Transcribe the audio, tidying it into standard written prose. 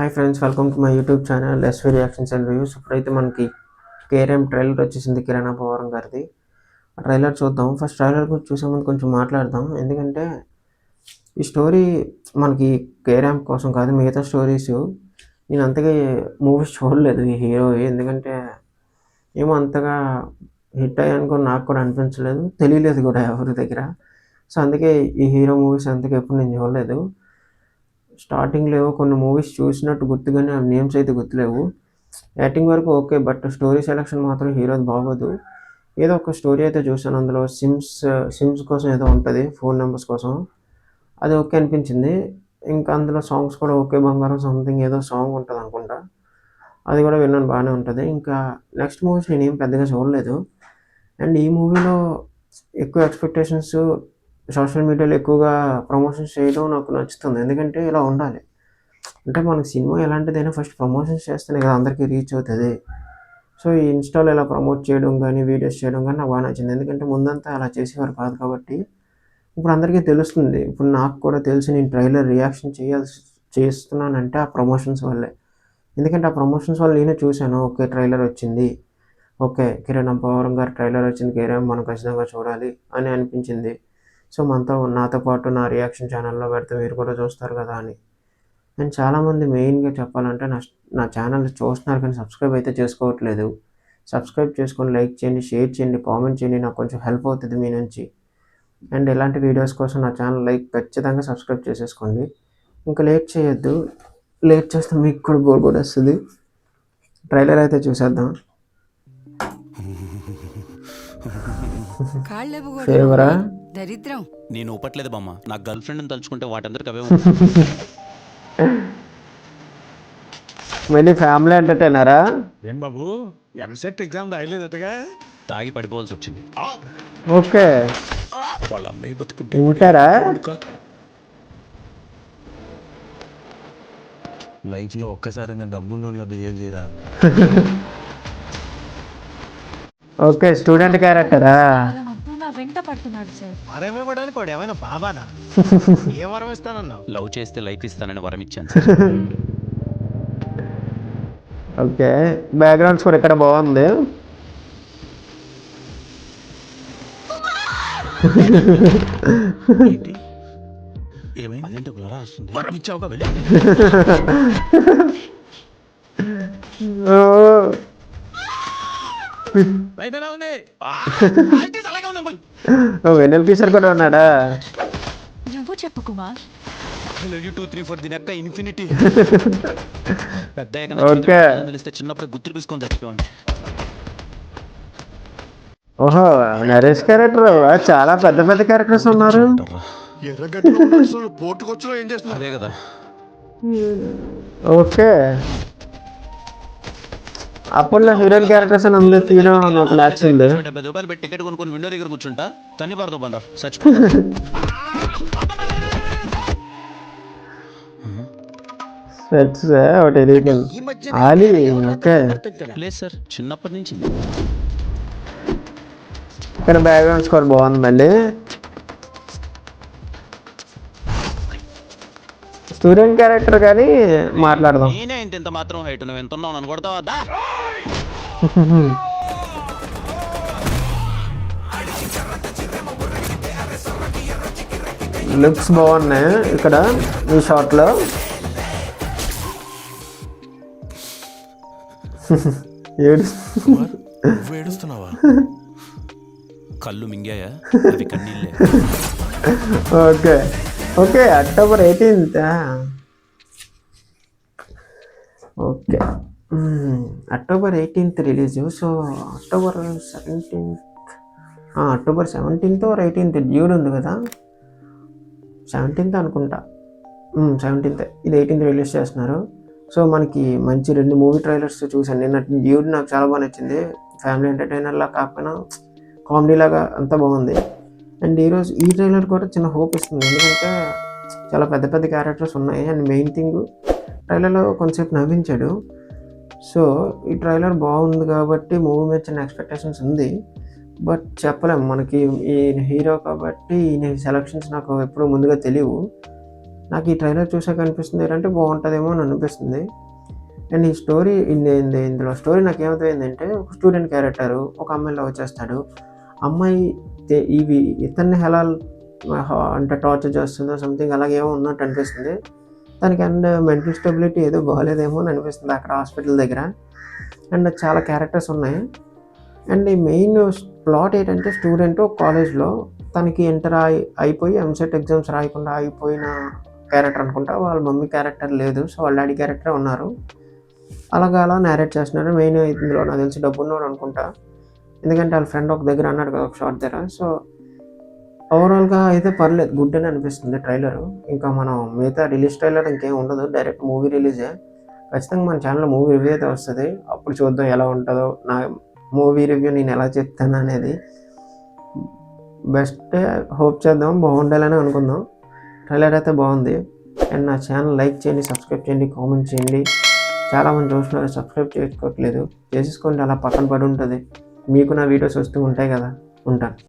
Hi friends, welcome to my YouTube channel SV reactions and reviews. ఇప్పుడైతే మనకి KRM trailer వచ్చేసింది, కిరణ్ అబ్బవరం గారిది. ఆ ట్రైలర్ చూద్దాం. ఫస్ట్ ట్రైలర్ గురించి చూసే ముందు కొంచెం మాట్లాడదాం. ఎందుకంటే ఈ స్టోరీ మనకి కేఆర్ఎం కోసం కాదు, మిగతా స్టోరీస్ నేను అంతగా మూవీస్ చూడలేదు ఈ హీరోవి. ఎందుకంటే ఏమో అంతగా హిట్ అయ్యానుకొని నాకు కూడా అనిపించలేదు, తెలియలేదు కూడా ఎవరి దగ్గర. సో అందుకే ఈ హీరో మూవీస్ అంతగా ఎప్పుడు నేను చూడలేదు. స్టార్టింగ్లో ఏవో కొన్ని మూవీస్ చూసినట్టు గుర్తుగానే ఆ నేమ్స్ అయితే గుర్తులేవు. యాక్టింగ్ వరకు ఓకే, బట్ స్టోరీ సెలెక్షన్ మాత్రం హీరోది బాగోదు. ఏదో ఒక స్టోరీ అయితే చూసాను, అందులో సిమ్స్ కోసం ఏదో ఉంటుంది, ఫోన్ నెంబర్స్ కోసం. అది ఓకే అనిపించింది. ఇంకా అందులో సాంగ్స్ కూడా ఓకే బంగారం సంథింగ్ ఏదో సాంగ్ ఉంటుంది అనుకుంటా, అది కూడా విన్నాను, బాగానే ఉంటుంది. ఇంకా నెక్స్ట్ మూవీస్ నేనేం పెద్దగా చూడలేదు. అండ్ ఈ మూవీలో ఎక్కువ ఎక్స్పెక్టేషన్స్, సోషల్ మీడియాలో ఎక్కువగా ప్రమోషన్స్ చేయడం నాకు నచ్చుతుంది. ఎందుకంటే ఇలా ఉండాలి. అంటే మనకు సినిమా ఎలాంటిదైనా ఫస్ట్ ప్రమోషన్స్ చేస్తేనే కదా అందరికీ రీచ్ అవుతుంది. సో ఈ ఇన్స్టాలో ఇలా ప్రమోట్ చేయడం కానీ, వీడియోస్ చేయడం కానీ నాకు బాగా నచ్చింది. ఎందుకంటే ముందంతా అలా చేసేవారు కాదు కాబట్టి ఇప్పుడు అందరికీ తెలుస్తుంది. ఇప్పుడు నాకు కూడా తెలిసి నేను ట్రైలర్ రియాక్షన్ చేస్తున్నానంటే ఆ ప్రమోషన్స్ వల్లే. ఎందుకంటే ఆ ప్రమోషన్స్ వల్ల నేనే చూశాను, ఓకే ట్రైలర్ వచ్చింది, ఓకే కిరణ్ అబ్బవరం గారి ట్రైలర్ వచ్చింది, కేఆర్ఎం మనం ఖచ్చితంగా చూడాలి అని అనిపించింది. సో నాతో పాటు నా రియాక్షన్ ఛానల్లో పెడితే మీరు కూడా చూస్తారు కదా అని. అండ్ చాలామంది మెయిన్గా చెప్పాలంటే నా ఛానల్ చూస్తున్నారు కానీ సబ్స్క్రైబ్ అయితే చేసుకోవట్లేదు. సబ్స్క్రైబ్ చేసుకొని లైక్ చేయండి, షేర్ చేయండి, కామెంట్ చేయండి, నాకు కొంచెం హెల్ప్ అవుతుంది మీ నుంచి. అండ్ ఇలాంటి వీడియోస్ కోసం నా ఛానల్ ఖచ్చితంగా సబ్స్క్రైబ్ చేసేసుకోండి. ఇంకా లేట్ చేయొద్దు, లేట్ చేస్తే మీకు కూడా బోర్ కూడా వస్తుంది. ట్రైలర్ అయితే చూసేద్దాం. ఫేవరా దరిద్రం. నేను ఊపట్లేదు బామ్మ, నా గర్ల్ ఫ్రెండ్ తలుచుకుంటే వాటందరికి అవే మళ్ళీ ఫ్యామిలీ ఎంటర్టైనరా? ఏం బాబు, ఎంసెట్ ఎగ్జామ్ రాయలేదటగా? తాగి పడిపోవాల్సి వచ్చింది. ఓకే, వాళ్ళ అన్నయ్య బతుకుంటే ఉంటారా? లైఫ్ లో ఒక్కసారి డబ్బులు బిహేవ్ చేయరా? ఓకే, స్టూడెంట్ క్యారెక్టరా? వెంట పడుతున్నాడు సార్. వరం ఇవ్వడానికి వాడు ఏమైనా బాబానా? ఏ వరం ఇస్తానన్నావు? లవ్ చేస్తే లైఫ్ ఇస్తానని వరం ఇచ్చాను. ఓకే, బ్యాక్గ్రౌండ్ స్కోర్ ఇక్కడ బాగుంది. ఏమైంది? అదేంటి గుర్రా వస్తుంది? వరం ఇచ్చావుగా, వెళ్ళి. వెన్నెల కిషోర్ కూడా ఉన్నాడా? నువ్వు చెప్పు కుమార్. ఇన్ఫినిటీ. పెద్ద ఓకే, తెలిస్తే చిన్నప్పుడు గుర్తులు తీసుకొని చచ్చిపోండి. ఓహో నరేష్ క్యారెక్టర్, చాలా పెద్ద పెద్ద క్యారెక్టర్స్ ఉన్నారు. పోర్టుకొచ్చులో ఏం చేస్తున్నా? అదే కదా. ఓకే, అప్పుడు హీరోయిన్ క్యారెక్టర్స్ అని అందరూ హీరో నాకు నచ్చింది. 70 రూపాయలు పెట్టి టికెట్ కొనుక్కొని విండో దగ్గర కూర్చుంటా, తన్ని పడతావు బండ చచ్చిపో. స్పెట్స్ ఒకటి ఆలి. ఓకే, లేదు సార్, చిన్నప్పటి నుంచి. ఇక్కడ బ్యాక్గ్రౌండ్ స్కోర్ బాగుంది. మళ్ళీ స్టూడెంట్ క్యారెక్టర్ కానీ మాట్లాడదాం. నేనే ఇంత మాత్రం హైట్, నువ్వు ఎంత ఉన్నావు నన్ను కొడతావా? లుక్స్ బాగున్నాయి ఇక్కడ ఈ షాట్లో. ఏడుస్తున్నావా? కళ్ళు మింగాయా? అవి కన్నీళ్ళే. Okay okay, October 18th. Okay, October 18th release. So October 17th or 18th dude ఉంది కదా, 17th అనుకుంటా. 17th, ఇది 18th రిలీజ్ చేస్తున్నారు. సో మనకి మంచి 2 మూవీ ట్రైలర్స్ చూసాను నిన్న. డ్యూడ్ నాకు చాలా బాగా నచ్చింది, ఫ్యామిలీ ఎంటర్టైనర్లా కాకపోయినా కామెడీ లాగా అంతా బాగుంది. అండ్ ఈరోజు ఈ ట్రైలర్ కూడా చిన్న హోప్ ఇస్తుంది, ఎందుకంటే చాలా పెద్ద పెద్ద క్యారెక్టర్స్ ఉన్నాయి. అండ్ మెయిన్ థింగ్ ట్రైలర్లో కొంచెంసేపు నవ్వించాడు. సో ఈ ట్రైలర్ బాగుంది కాబట్టి మూవీ మీద చిన్న ఎక్స్పెక్టేషన్స్ ఉంది. బట్ చెప్పలేము, మనకి ఈ హీరో కాబట్టి ఈ సెలక్షన్స్ నాకు ఎప్పుడు ముందుగా తెలియవు. నాకు ఈ ట్రైలర్ చూసాక అనిపిస్తుంది ఏంటంటే బాగుంటుందేమో అని అనిపిస్తుంది. అండ్ ఈ స్టోరీ ఇందులో స్టోరీ నాకు ఏమవుతుందంటే, ఒక స్టూడెంట్ క్యారెక్టరు ఒక అమ్మాయిని లవ్ చేస్తాడు. అమ్మాయి ఇతన్ని ఎలా అంటే టార్చర్ చేస్తుందో సంథింగ్ అలాగేమో ఉన్నట్టు అనిపిస్తుంది. తనకి అండ్ మెంటల్ స్టెబిలిటీ ఏదో బాగాలేదేమో అని అనిపిస్తుంది అక్కడ హాస్పిటల్ దగ్గర. అండ్ చాలా క్యారెక్టర్స్ ఉన్నాయి. అండ్ ఈ మెయిన్ ప్లాట్ ఏంటంటే, స్టూడెంట్ కాలేజ్లో తనకి ఇంటర్ అయిపోయి ఎంసెట్ ఎగ్జామ్స్ రాయకుండా అయిపోయిన క్యారెక్టర్ అనుకుంటా. వాళ్ళ మమ్మీ క్యారెక్టర్ లేదు, సో వాళ్ళ డాడీ క్యారెక్టరే ఉన్నారు. అలా నేరేట్ చేస్తున్నారు. మెయిన్ ఇందులో నాకు తెలిసి డబ్బున్నోడు అనుకుంటా, ఎందుకంటే వాళ్ళ ఫ్రెండ్ ఒక దగ్గర అన్నాడు కదా ఒక షార్ట్ దగ్గర. సో ఓవరాల్గా అయితే పర్లేదు, గుడ్ అని అనిపిస్తుంది ట్రైలరు. ఇంకా మనం మిగతా రిలీజ్ ట్రైలర్ ఇంకేం ఉండదు, డైరెక్ట్ మూవీ రిలీజే. ఖచ్చితంగా మన ఛానల్లో మూవీ రివ్యూ అయితే వస్తుంది. అప్పుడు చూద్దాం ఎలా ఉంటుందో. నా మూవీ రివ్యూ నేను ఎలా చెప్తాను అనేది బెస్ట్ హోప్ చేద్దాం, బాగుండాలని అనుకుందాం. ట్రైలర్ అయితే బాగుంది. అండ్ నా ఛానల్ లైక్ చేయండి, సబ్స్క్రైబ్ చేయండి, కామెంట్ చేయండి. చాలామంది చూస్తున్నారు, సబ్స్క్రైబ్ చేసుకోవట్లేదు, చేసేసుకోండి. అలా పక్కన పడి ఉంటుంది, మీకు నా వీడియోస్ వస్తూ ఉంటాయి కదా. ఉంటాను.